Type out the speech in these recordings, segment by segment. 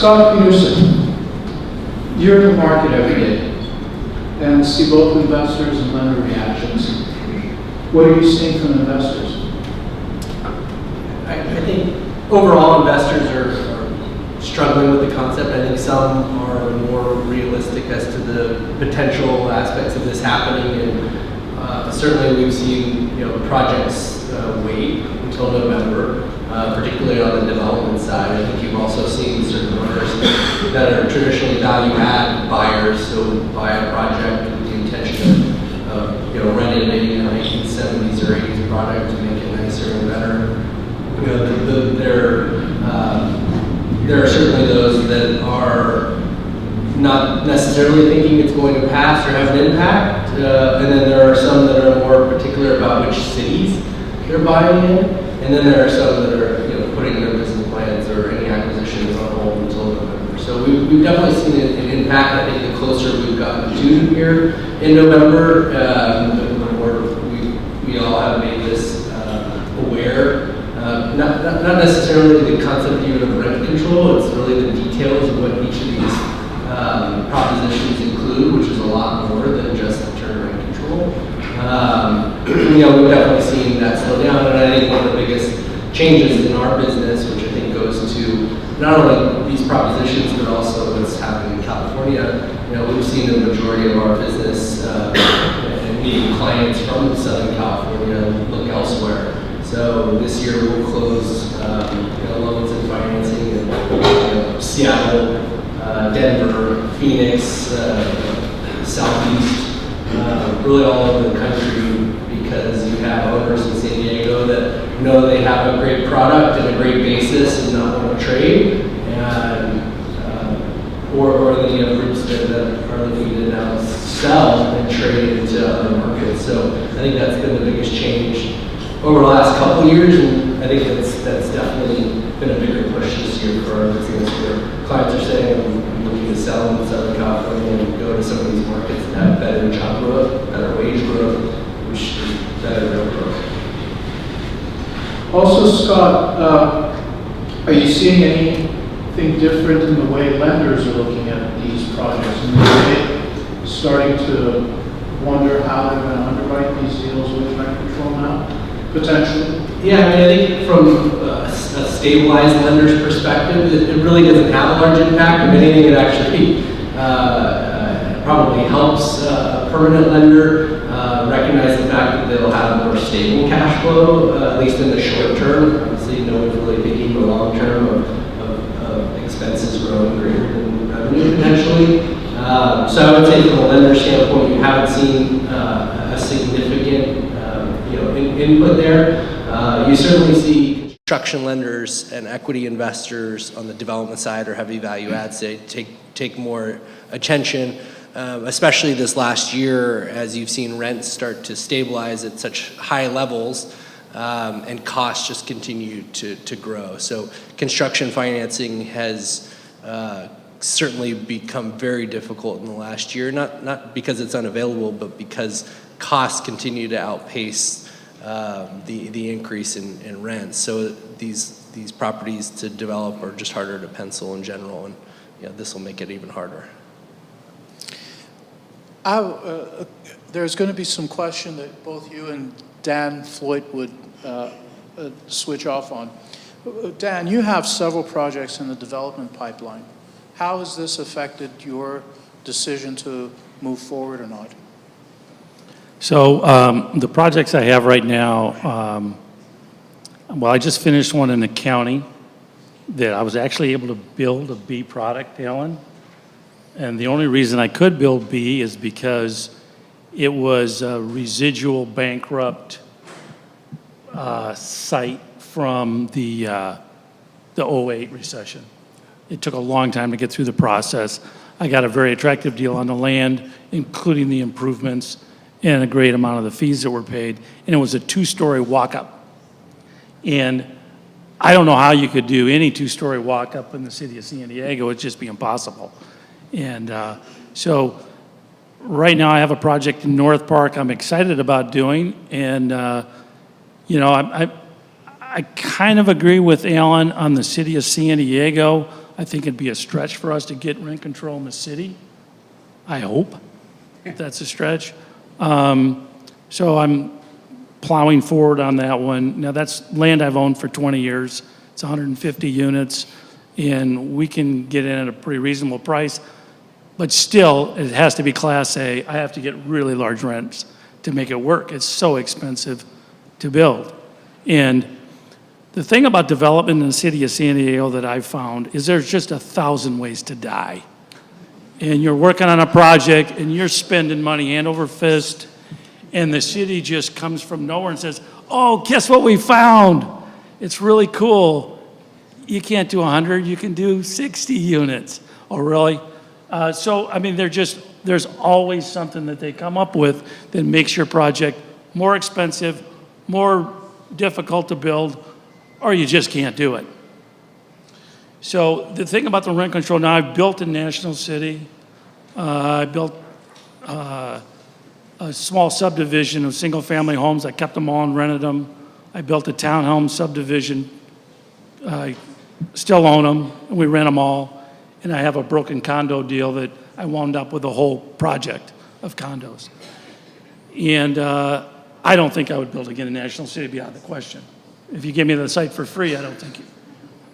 Scott Peterson, you're in the market every day and see both investors and lender reactions. What are you seeing from investors? I think overall investors are struggling with the concept. I think some are more realistic as to the potential aspects of this happening, and certainly we've seen projects wait until November, particularly on the development side. I think you've also seen certain owners that are traditionally value-add buyers, so buy a project with the intention of renovating a 1970s or 80s product to make it nicer and better. There are certainly those that are not necessarily thinking it's going to pass or have an impact, and then there are some that are more particular about which cities they're buying in, and then there are some that are putting their business plans or any acquisitions on hold until November. So we've definitely seen an impact. I think the closer we've gotten to here in November, the more we all have made this aware. Not necessarily the concept even of rent control, it's really the details of what each of these propositions include, which is a lot more than just the term rent control. We've definitely seen that slow down, and I think one of the biggest changes in our business, which I think goes to not only these propositions, but also what's happening in California. We've seen the majority of our business and meeting clients from Southern California look elsewhere. So this year we'll close loans and financing in Seattle, Denver, Phoenix, Southeast, really all over the country, because you have owners in San Diego that know they have a great product and a great basis and not want to trade, and or the groups that are looking to now sell and trade into other markets. So I think that's been the biggest change over the last couple of years, and I think that's definitely been a bigger push this year for our business, where clients are saying I'm looking to sell in Southern California and go to some of these markets that have better job growth, better wage growth, which is better real growth. Also, Scott, are you seeing anything different in the way lenders are looking at these projects? And are they starting to wonder how they're going to underwrite these deals with rent control now? Potentially? Yeah, I think from a stabilized lender's perspective, it really doesn't have a large impact. If anything, it actually probably helps a permanent lender recognize the fact that they'll have more stable cash flow, at least in the short term. Obviously, no one's really thinking the long term of expenses growing greater than revenue potentially. So I would say from a lender standpoint, you haven't seen a significant input there. You certainly see construction lenders and equity investors on the development side or heavy value add say take more attention, especially this last year as you've seen rents start to stabilize at such high levels, and costs just continue to grow. So construction financing has certainly become very difficult in the last year, not because it's unavailable, but because costs continue to outpace the increase in rent. So these properties to develop are just harder to pencil in general, and this will make it even harder. There's going to be some question that both you and Dan Floit would switch off on. Dan, you have several projects in the development pipeline. How has this affected your decision to move forward or not? So the projects I have right now, well, I just finished one in the county that I was actually able to build a B product, Alan. And the only reason I could build B is because it was a residual bankrupt site from the 08 recession. It took a long time to get through the process. I got a very attractive deal on the land, including the improvements and a great amount of the fees that were paid. And it was a 2-story walk-up. And I don't know how you could do any 2-story walk-up in the city of San Diego. It'd just be impossible. And so right now I have a project in North Park I'm excited about doing. And, I kind of agree with Alan on the city of San Diego. I think it'd be a stretch for us to get rent control in the city. I hope that's a stretch. So I'm plowing forward on that one. Now, that's land I've owned for 20 years. It's 150 units, and we can get in at a pretty reasonable price. But still, it has to be Class A. I have to get really large rents to make it work. It's so expensive to build. And the thing about development in the city of San Diego that I've found is there's just 1,000 ways to die. And you're working on a project, and you're spending money hand over fist, and the city just comes from nowhere and says, oh, guess what we found? It's really cool. You can't do 100, you can do 60 units. Oh, really? So, I mean, there's always something that they come up with that makes your project more expensive, more difficult to build, or you just can't do it. So the thing about the rent control, now I've built in National City. I built a small subdivision of single-family homes. I kept them all and rented them. I built a townhome subdivision. I still own them, and we rent them all. And I have a broken condo deal that I wound up with a whole project of condos. And I don't think I would build again in National City beyond the question. If you give me the site for free, I don't think you.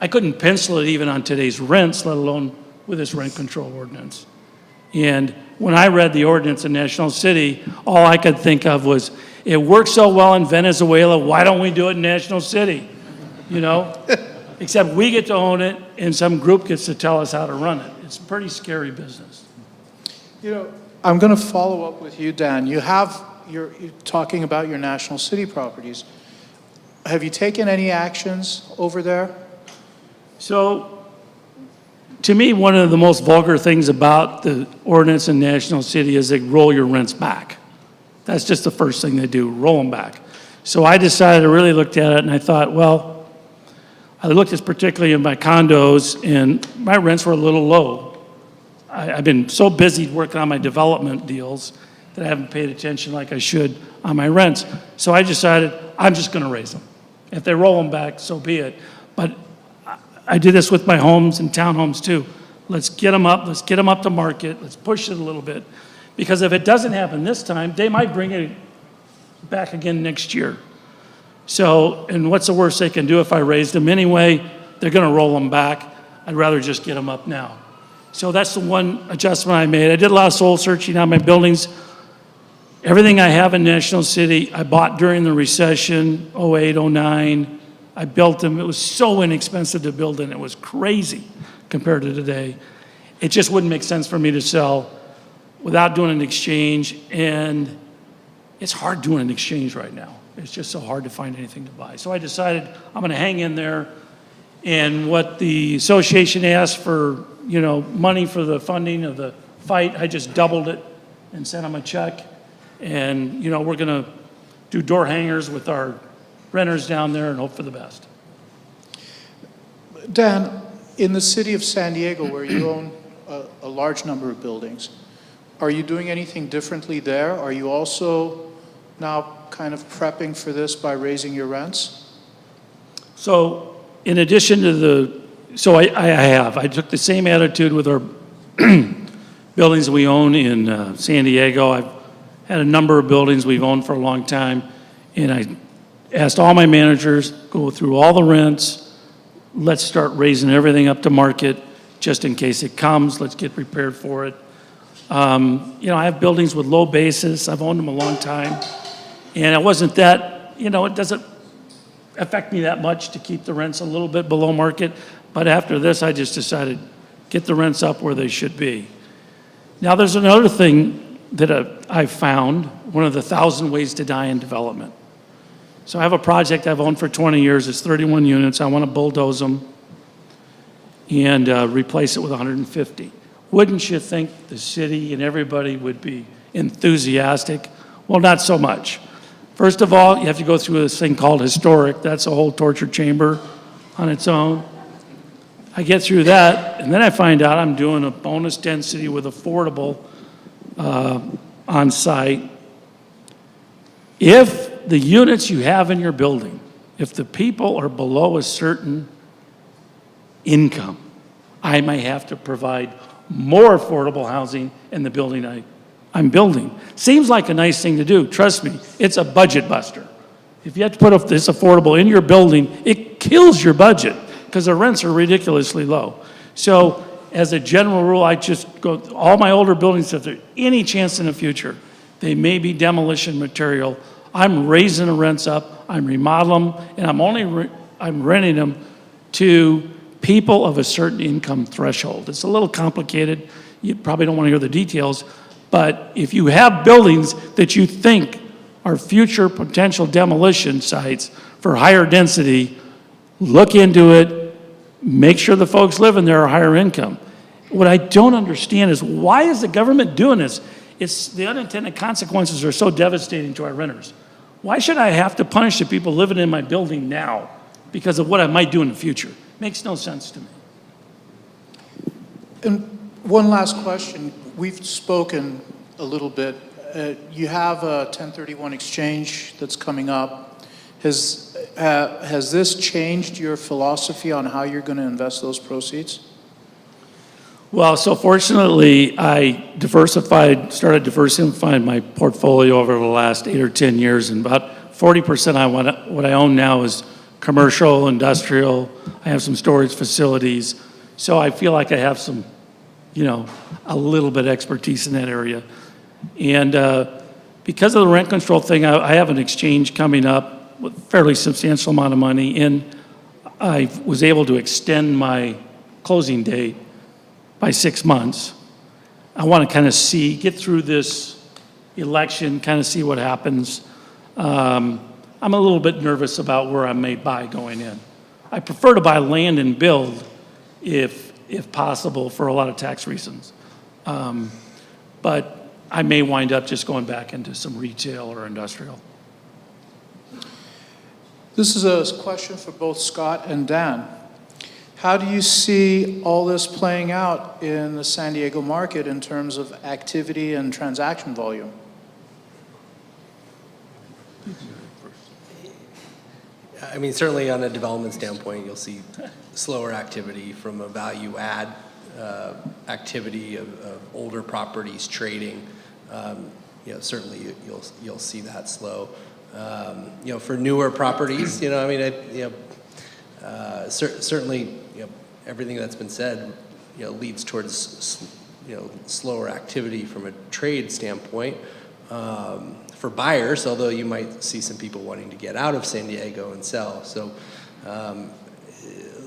I couldn't pencil it even on today's rents, let alone with this rent control ordinance. And when I read the ordinance in National City, all I could think of was, it works so well in Venezuela, why don't we do it in National City? You know? Except we get to own it, and some group gets to tell us how to run it. It's a pretty scary business. You know, I'm going to follow up with you, Dan. You're talking about your National City properties. Have you taken any actions over there? So, to me, one of the most vulgar things about the ordinance in National City is they roll your rents back. That's just the first thing they do, roll them back. So I decided, I really looked at it, and I thought, well, I looked at particularly in my condos, and my rents were a little low. I've been so busy working on my development deals that I haven't paid attention like I should on my rents. So I decided I'm just going to raise them. If they roll them back, so be it. But I did this with my homes and townhomes too. Let's get them up. Let's get them up to market. Let's push it a little bit. Because if it doesn't happen this time, they might bring it back again next year. So, and what's the worst they can do if I raised them anyway? They're going to roll them back. I'd rather just get them up now. So that's the one adjustment I made. I did a lot of soul searching on my buildings. Everything I have in National City, I bought during the recession, 08, 09. I built them. It was so inexpensive to build, and it was crazy compared to today. It just wouldn't make sense for me to sell without doing an exchange, and it's hard doing an exchange right now. It's just so hard to find anything to buy. So I decided I'm going to hang in there, and what the association asked for, you know, money for the funding of the fight, I just doubled it and sent them a check. And, you know, we're going to do door hangers with our renters down there and hope for the best. Dan, in the city of San Diego, where you own a large number of buildings, are you doing anything differently there? Are you also now kind of prepping for this by raising your rents? So in addition to I took the same attitude with our buildings we own in San Diego. I've had a number of buildings we've owned for a long time, and I asked all my managers, go through all the rents, let's start raising everything up to market just in case it comes. Let's get prepared for it. You know, I have buildings with low basis. I've owned them a long time. And it wasn't that, you know, it doesn't affect me that much to keep the rents a little bit below market. But after this, I just decided, get the rents up where they should be. Now, there's another thing that I've found, one of the 1,000 ways to die in development. So I have a project I've owned for 20 years. It's 31 units. I want to bulldoze them and replace it with 150. Wouldn't you think the city and everybody would be enthusiastic? Well, not so much. First of all, you have to go through this thing called historic. That's a whole torture chamber on its own. I get through that, and then I find out I'm doing a bonus density with affordable on site. If the units you have in your building, if the people are below a certain income, I may have to provide more affordable housing in the building I'm building. Seems like a nice thing to do. Trust me, it's a budget buster. If you have to put this affordable in your building, it kills your budget because the rents are ridiculously low. So as a general rule, I just go, all my older buildings, if there's any chance in the future, they may be demolition material. I'm raising the rents up, I'm remodeling them, and I'm renting them to people of a certain income threshold. It's a little complicated. You probably don't want to hear the details, but if you have buildings that you think are future potential demolition sites for higher density, look into it, make sure the folks living there are higher income. What I don't understand is why is the government doing this? It's the unintended consequences are so devastating to our renters. Why should I have to punish the people living in my building now because of what I might do in the future? Makes no sense to me. And one last question. We've spoken a little bit. You have a 1031 exchange that's coming up. Has this changed your philosophy on how you're going to invest those proceeds? Well, so fortunately, I started diversifying my portfolio over the last 8 or 10 years, and about 40% what I own now is commercial, industrial. I have some storage facilities. So I feel like I have some, a little bit of expertise in that area. And because of the rent control thing, I have an exchange coming up with a fairly substantial amount of money, and I was able to extend my closing date by 6 months. I want to kind of get through this election, kind of see what happens. I'm a little bit nervous about where I may buy going in. I prefer to buy land and build if possible for a lot of tax reasons. But I may wind up just going back into some retail or industrial. This is a question for both Scott and Dan. How do you see all this playing out in the San Diego market in terms of activity and transaction volume? I mean, certainly on a development standpoint, you'll see slower activity from a value add activity of older properties trading. Certainly you'll see that slow. For newer properties, certainly, everything that's been said, leads towards, slower activity from a trade standpoint. For buyers, although you might see some people wanting to get out of San Diego and sell. So a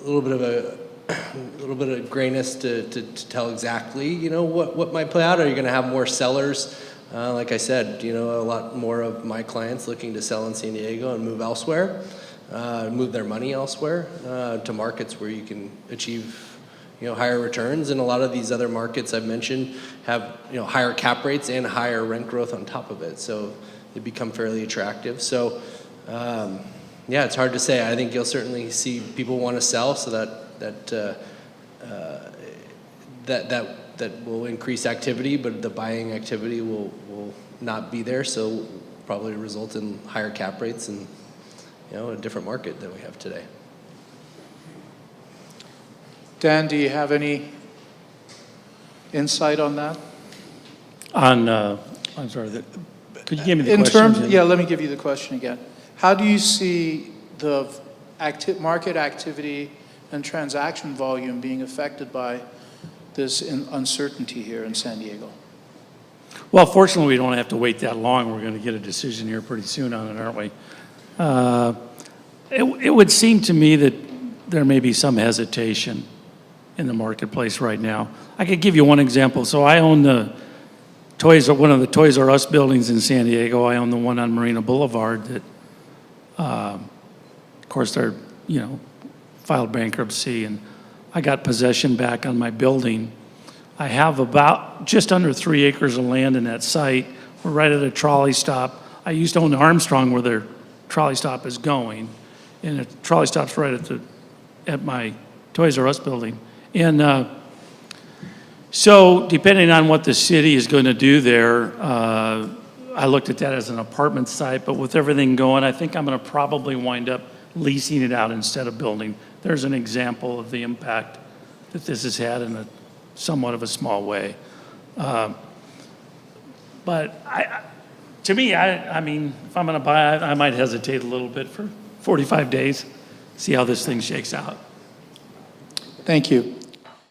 little bit of grayness to tell exactly, what might play out. Are you going to have more sellers? Like I said, a lot more of my clients looking to sell in San Diego and move elsewhere, move their money elsewhere to markets where you can achieve higher returns. And a lot of these other markets I've mentioned have, higher cap rates and higher rent growth on top of it. So they become fairly attractive. So, it's hard to say. I think you'll certainly see people want to sell, so that will increase activity, but the buying activity will not be there. So probably result in higher cap rates and, a different market than we have today. Dan, do you have any insight on that? I'm sorry, could you give me the question? Let me give you the question again. How do you see the market activity and transaction volume being affected by this uncertainty here in San Diego? Well, fortunately, we don't have to wait that long. We're going to get a decision here pretty soon on it, aren't we? It would seem to me that there may be some hesitation in the marketplace right now. I could give you one example. So I own one of the Toys R Us buildings in San Diego. I own the one on Marina Boulevard that, of course, they're, filed bankruptcy, and I got possession back on my building. I have about just under 3 acres of land in that site. We're right at a trolley stop. I used to own the Armstrong where their trolley stop is going, and the trolley stop's right at my Toys R Us building. And so depending on what the city is going to do there, I looked at that as an apartment site, but with everything going, I think I'm going to probably wind up leasing it out instead of building. There's an example of the impact that this has had in a somewhat of a small way. But to me, I mean, if I'm going to buy it, I might hesitate a little bit for 45 days, see how this thing shakes out. Thank you.